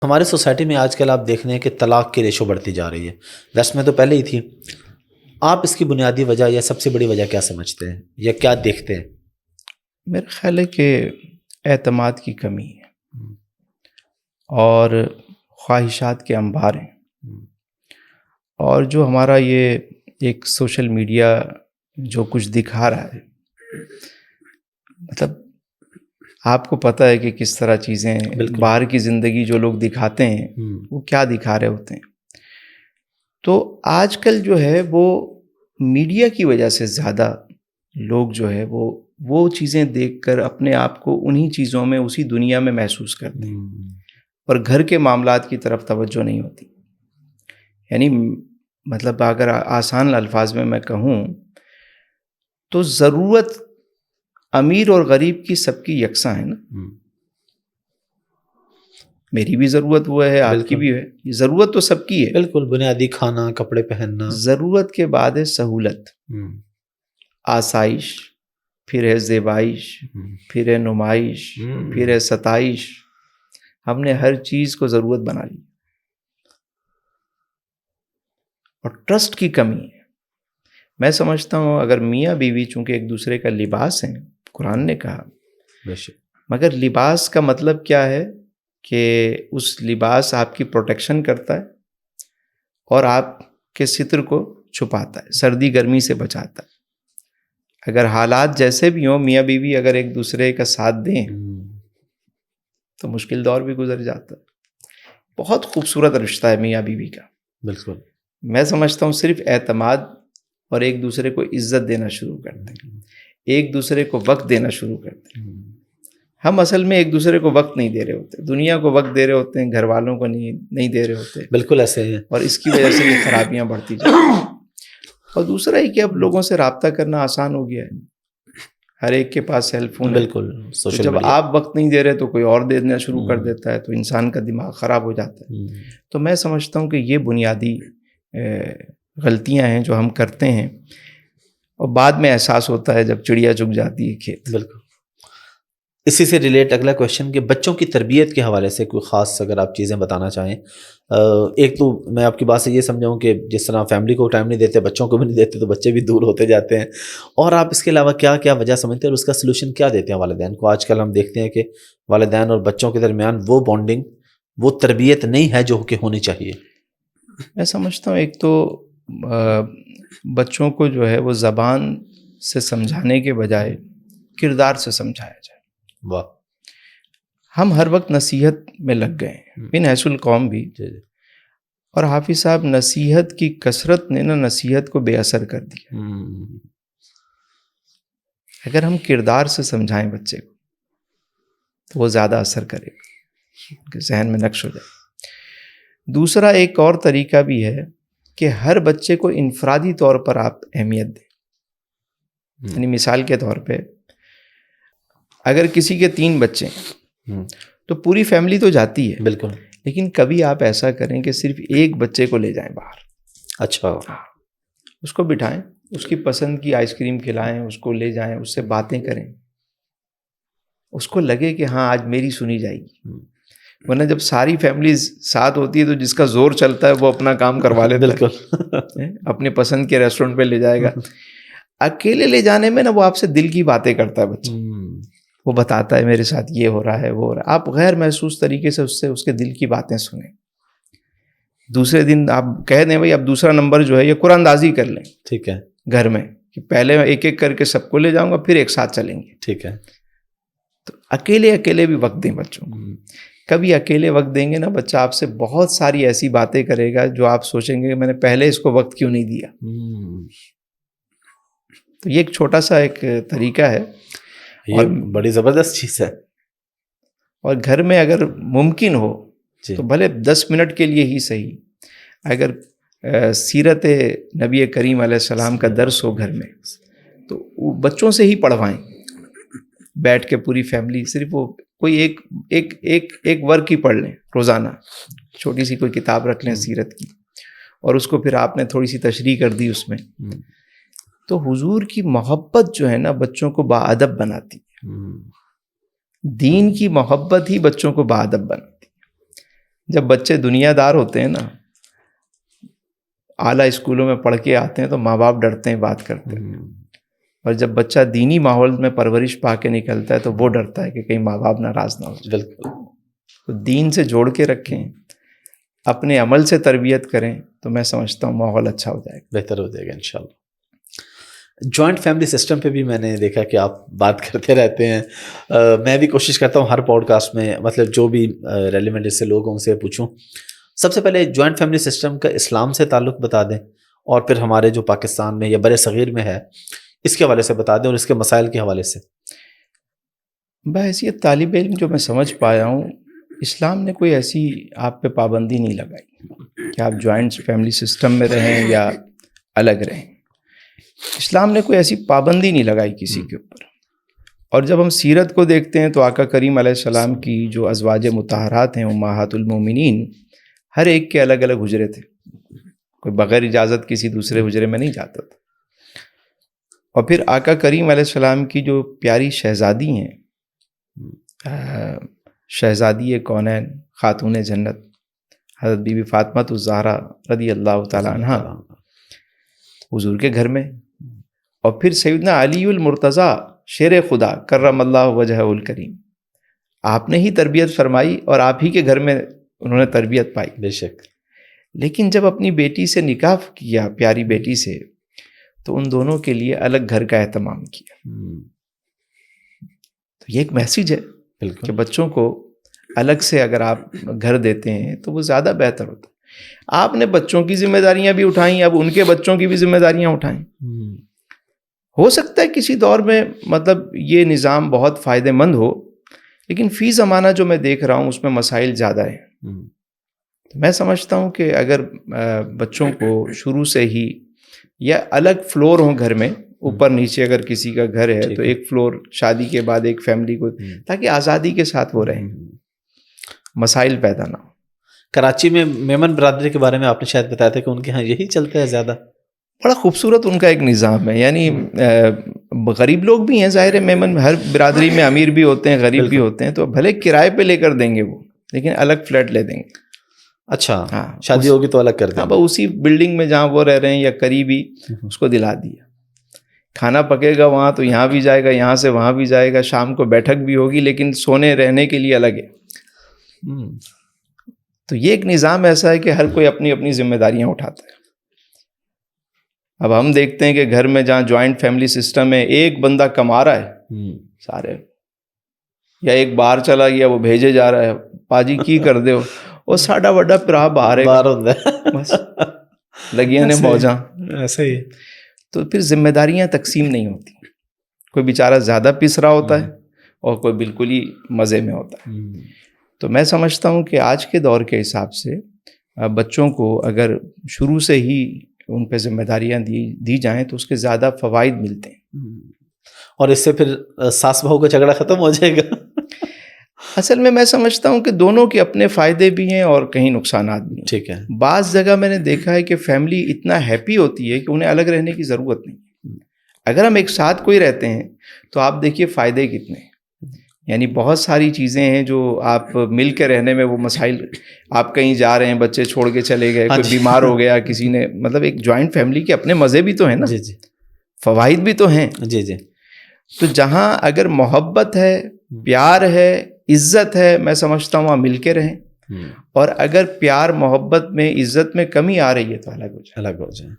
ہمارے سوسائٹی میں آج کل آپ دیکھ رہے ہیں کہ طلاق کی ریشو بڑھتی جا رہی ہے. ویسٹ میں تو پہلے ہی تھی. آپ اس کی بنیادی وجہ یا سب سے بڑی وجہ کیا سمجھتے ہیں یا کیا دیکھتے ہیں؟ میرا خیال ہے کہ اعتماد کی کمی ہے اور خواہشات کے انبار ہیں. اور جو ہمارا یہ ایک سوشل میڈیا جو کچھ دکھا رہا ہے، مطلب آپ کو پتہ ہے کہ کس طرح چیزیں باہر کی زندگی جو لوگ دکھاتے ہیں وہ کیا دکھا رہے ہوتے ہیں. تو آج کل جو ہے وہ میڈیا کی وجہ سے زیادہ لوگ جو ہے وہ چیزیں دیکھ کر اپنے آپ کو انہی چیزوں میں، اسی دنیا میں محسوس کرتے ہیں اور گھر کے معاملات کی طرف توجہ نہیں ہوتی. یعنی مطلب اگر آسان الفاظ میں کہوں تو ضرورت امیر اور غریب کی سب کی یکساں ہے نا. میری بھی ضرورت وہ ہے، آپ کی بھی ہے، ضرورت تو سب کی ہے. بالکل، بنیادی کھانا، کپڑے پہننا. ضرورت کے بعد ہے سہولت، آسائش، پھر ہے زیبائش، پھر ہے نمائش، پھر ہے ستائش. ہم نے ہر چیز کو ضرورت بنا لی. اور ٹرسٹ کی کمی ہے. میں سمجھتا ہوں اگر میاں بیوی چونکہ ایک دوسرے کا لباس ہیں، قرآن نے کہا، مگر لباس کا مطلب کیا ہے کہ اس لباس آپ کی پروٹیکشن کرتا ہے اور آپ کے ستر کو چھپاتا ہے، سردی گرمی سے بچاتا ہے. اگر حالات جیسے بھی ہوں، میاں بیوی اگر ایک دوسرے کا ساتھ دیں تو مشکل دور بھی گزر جاتا ہے. بہت خوبصورت رشتہ ہے میاں بیوی کا. بالکل. میں سمجھتا ہوں صرف اعتماد اور ایک دوسرے کو عزت دینا شروع کرتے ہیں، ایک دوسرے کو وقت دینا شروع کرتے ہیں. ہم اصل میں ایک دوسرے کو وقت نہیں دے رہے ہوتے، دنیا کو وقت دے رہے ہوتے ہیں، گھر والوں کو نہیں دے رہے ہوتے. بالکل ایسے ہی ہے. اور اس کی وجہ سے یہ خرابیاں بڑھتی جاتی ہیں. اور دوسرا ہی کہ اب لوگوں سے رابطہ کرنا آسان ہو گیا ہے، ہر ایک کے پاس سیل فون ہے. بالکل. تو جب آپ وقت نہیں دے رہے تو کوئی اور دینا شروع کر دیتا ہے، تو انسان کا دماغ خراب ہو جاتا ہے. تو میں سمجھتا ہوں کہ یہ بنیادی غلطیاں ہیں جو ہم کرتے ہیں، اور بعد میں احساس ہوتا ہے جب چڑیا چگ جاتی ہے کھیت. بالکل. اسی سے ریلیٹ اگلا کویشچن کہ بچوں کی تربیت کے حوالے سے کوئی خاص اگر آپ چیزیں بتانا چاہیں. ایک تو میں آپ کی بات سے یہ سمجھاؤں کہ جس طرح فیملی کو ٹائم نہیں دیتے، بچوں کو بھی نہیں دیتے، تو بچے بھی دور ہوتے جاتے ہیں. اور آپ اس کے علاوہ کیا کیا وجہ سمجھتے ہیں اور اس کا سلوشن کیا دیتے ہیں والدین کو؟ آج کل ہم دیکھتے ہیں کہ والدین اور بچوں کے درمیان وہ بانڈنگ، وہ تربیت نہیں ہے جو کہ ہونی چاہیے. میں سمجھتا ہوں ایک تو بچوں کو جو ہے وہ زبان سے سمجھانے کے بجائے کردار سے سمجھایا جائے. واہ. ہم ہر وقت نصیحت میں لگ گئے ہیں، بن حیث القوم بھی. اور حافظ صاحب، نصیحت کی کثرت نے نصیحت کو بے اثر کر دیا. اگر ہم کردار سے سمجھائیں بچے کو تو وہ زیادہ اثر کرے گا، کہ ذہن میں نقش ہو جائے. دوسرا ایک اور طریقہ بھی ہے کہ ہر بچے کو انفرادی طور پر آپ اہمیت دیں. یعنی مثال کے طور پہ اگر کسی کے 3 بچے ہیں تو پوری فیملی تو جاتی ہے. بالکل. لیکن کبھی آپ ایسا کریں کہ صرف ایک بچے کو لے جائیں باہر. اچھا. اس کو بٹھائیں، اس کی پسند کی آئس کریم کھلائیں، اس کو لے جائیں، اس سے باتیں کریں، اس کو لگے کہ ہاں آج میری سنی جائے گی. ورنہ جب ساری فیملی ساتھ ہوتی ہے تو جس کا زور چلتا ہے وہ اپنا کام کروا لیتا ہے. بالکل. اپنے پسند کے ریسٹورنٹ پہ لے جائے گا. اکیلے لے جانے میں وہ آپ سے دل کی باتیں کرتا ہے بچہ. وہ بتاتا ہے میرے ساتھ یہ ہو رہا ہے، وہ ہو رہا ہے. آپ غیر محسوس طریقے سے اس کے دل کی باتیں سنیں. دوسرے دن آپ کہہ دیں بھائی اب دوسرا نمبر جو ہے یہ قرآن اندازی کر لیں. ٹھیک ہے. گھر میں کہ پہلے ایک ایک کر کے سب کو لے جاؤں گا، پھر ایک ساتھ چلیں گے. ٹھیک ہے. تو اکیلے بھی وقت دیں بچوں کو. کبھی اکیلے وقت دیں گے نا، بچہ آپ سے بہت ساری ایسی باتیں کرے گا جو آپ سوچیں گے کہ میں نے پہلے اس کو وقت کیوں نہیں دیا. تو یہ ایک چھوٹا سا ایک طریقہ ہے، یہ بڑی زبردست چیز ہے. اور گھر میں اگر ممکن ہو تو بھلے 10 منٹ کے لیے ہی صحیح، اگر سیرت نبی کریم علیہ السلام کا درس ہو گھر میں تو بچوں سے ہی پڑھوائیں بیٹھ کے. پوری فیملی صرف وہ کوئی ایک ورک ہی پڑھ لیں روزانہ. چھوٹی سی کوئی کتاب رکھ لیں سیرت کی، اور اس کو پھر آپ نے تھوڑی سی تشریح کر دی اس میں. تو حضور کی محبت جو ہے نا بچوں کو باادب بناتی ہے. دین کی محبت ہی بچوں کو باادب بناتی ہے. جب بچے دنیا دار ہوتے ہیں نا، اعلیٰ اسکولوں میں پڑھ کے آتے ہیں تو ماں باپ ڈرتے ہیں بات کرتے ہیں، اور جب بچہ دینی ماحول میں پرورش پا کے نکلتا ہے تو وہ ڈرتا ہے کہ کہیں ماں باپ ناراض نہ ہو جائے۔ بالکل، تو دین سے جوڑ کے رکھیں، اپنے عمل سے تربیت کریں، تو میں سمجھتا ہوں ماحول اچھا ہو جائے گا، بہتر ہو جائے گا انشاءاللہ۔ جوائنٹ فیملی سسٹم پہ بھی میں نے دیکھا کہ آپ بات کرتے رہتے ہیں، میں بھی کوشش کرتا ہوں ہر پوڈ کاسٹ میں مطلب جو بھی ریلیونٹ اس سے لوگ ان سے پوچھوں۔ سب سے پہلے جوائنٹ فیملی سسٹم کا اسلام سے تعلق بتا دیں، اور پھر ہمارے جو پاکستان میں یا بر صغیر میں ہے اس کے حوالے سے بتا دیں، اور اس کے مسائل کے حوالے سے۔ بحیثیت طالب علم جو میں سمجھ پایا ہوں، اسلام نے کوئی ایسی آپ پہ پابندی نہیں لگائی کہ آپ جوائنٹ فیملی سسٹم میں رہیں یا الگ رہیں۔ اسلام نے کوئی ایسی پابندی نہیں لگائی کسی کے اوپر۔ اور جب ہم سیرت کو دیکھتے ہیں تو آقا کریم علیہ السلام کی جو ازواج مطہرات ہیں امہات المومنین، ہر ایک کے الگ الگ حجرے تھے، کوئی بغیر اجازت کسی دوسرے حجرے میں نہیں جاتا تھا۔ اور پھر آقا کریم علیہ السلام کی جو پیاری شہزادی ہیں، شہزادی کونین، خاتون جنت، حضرت بی بی فاطمہ الزہرا رضی اللہ تعالیٰ عنہا، حضور کے گھر میں، اور پھر سیدنا علی المرتضیٰ شیر خدا کرم اللہ وجہہ الکریم، آپ نے ہی تربیت فرمائی اور آپ ہی کے گھر میں انہوں نے تربیت پائی۔ بے شک۔ لیکن جب اپنی بیٹی سے نکاح کیا، پیاری بیٹی سے، تو ان دونوں کے لیے الگ گھر کا اہتمام کیا۔ تو یہ ایک میسیج ہے بالکل کہ بچوں کو الگ سے اگر آپ گھر دیتے ہیں تو وہ زیادہ بہتر ہوتا ہے۔ آپ نے بچوں کی ذمہ داریاں بھی اٹھائیں، اب ان کے بچوں کی بھی ذمہ داریاں اٹھائیں۔ ہو سکتا ہے کسی دور میں مطلب یہ نظام بہت فائدہ مند ہو، لیکن فی زمانہ جو میں دیکھ رہا ہوں اس میں مسائل زیادہ ہیں۔ تو میں سمجھتا ہوں کہ اگر بچوں کو شروع سے ہی یا الگ فلور ہوں گھر میں، اوپر نیچے اگر کسی کا گھر ہے تو ایک فلور شادی کے بعد ایک فیملی کو، تاکہ آزادی کے ساتھ وہ رہیں، مسائل پیدا نہ ہو۔ کراچی میں میمن برادری کے بارے میں آپ نے شاید بتایا تھا کہ ان کے ہاں یہی چلتا ہے زیادہ، بڑا خوبصورت ان کا ایک نظام ہے۔ یعنی غریب لوگ بھی ہیں، ظاہر ہے میمن ہر برادری میں امیر بھی ہوتے ہیں، غریب بھی ہوتے ہیں، تو بھلے کرائے پہ لے کر دیں گے وہ، لیکن الگ فلیٹ لے دیں گے۔ اچھا، ہاں، شادی ہوگی تو الگ کر دیں گے۔ اسی بلڈنگ میں جہاں وہ رہ رہے ہیں یا قریبی، اس کو دلا دیا، کھانا پکے گا وہاں تو یہاں بھی جائے گا، یہاں سے وہاں بھی جائے گا، شام کو بیٹھک بھی ہوگی، لیکن سونے رہنے کے لیے الگ ہے۔ تو یہ ایک نظام ایسا ہے کہ ہر کوئی اپنی اپنی ذمہ داریاں اٹھاتا ہے۔ اب ہم دیکھتے ہیں کہ گھر میں جہاں جوائنٹ فیملی سسٹم ہے، ایک بندہ کما رہا ہے سارے، یا ایک باہر چلا گیا وہ بھیجے جا رہا ہے، پاجی کی کر دے وہ ساڈا وڈا پرا باہر ہے، بس لگیاں نے موجاں، ایسے ہی۔ تو پھر ذمہ داریاں تقسیم نہیں ہوتی، کوئی بیچارہ زیادہ پس رہا ہوتا ہے اور کوئی بالکل ہی مزے میں ہوتا ہے۔ تو میں سمجھتا ہوں کہ آج کے دور کے حساب سے بچوں کو اگر شروع سے ہی ان پہ ذمہ داریاں دی جائیں تو اس کے زیادہ فوائد ملتے ہیں، اور اس سے پھر ساس بہو کا جھگڑا ختم ہو جائے گا۔ اصل میں سمجھتا ہوں کہ دونوں کے اپنے فائدے بھی ہیں اور کہیں نقصانات بھی ہیں۔ ٹھیک ہے۔ بعض جگہ میں نے دیکھا ہے کہ فیملی اتنا ہیپی ہوتی ہے کہ انہیں الگ رہنے کی ضرورت نہیں۔ اگر ہم ایک ساتھ کوئی رہتے ہیں تو آپ دیکھیے فائدے کتنے ہیں، یعنی بہت ساری چیزیں ہیں جو آپ مل کے رہنے میں، وہ مسائل، آپ کہیں جا رہے ہیں بچے چھوڑ کے چلے گئے، کوئی بیمار ہو گیا کسی نے، مطلب ایک جوائنٹ فیملی کے اپنے مزے بھی تو ہیں نا، جی جی، فوائد بھی تو ہیں۔ جی جی۔ تو جہاں اگر محبت ہے، پیار ہے، عزت ہے، میں سمجھتا ہوں وہاں مل کے رہیں، اور اگر پیار محبت میں، عزت میں کمی آ رہی ہے تو الگ ہو جائیں۔ الگ ہو جائیں۔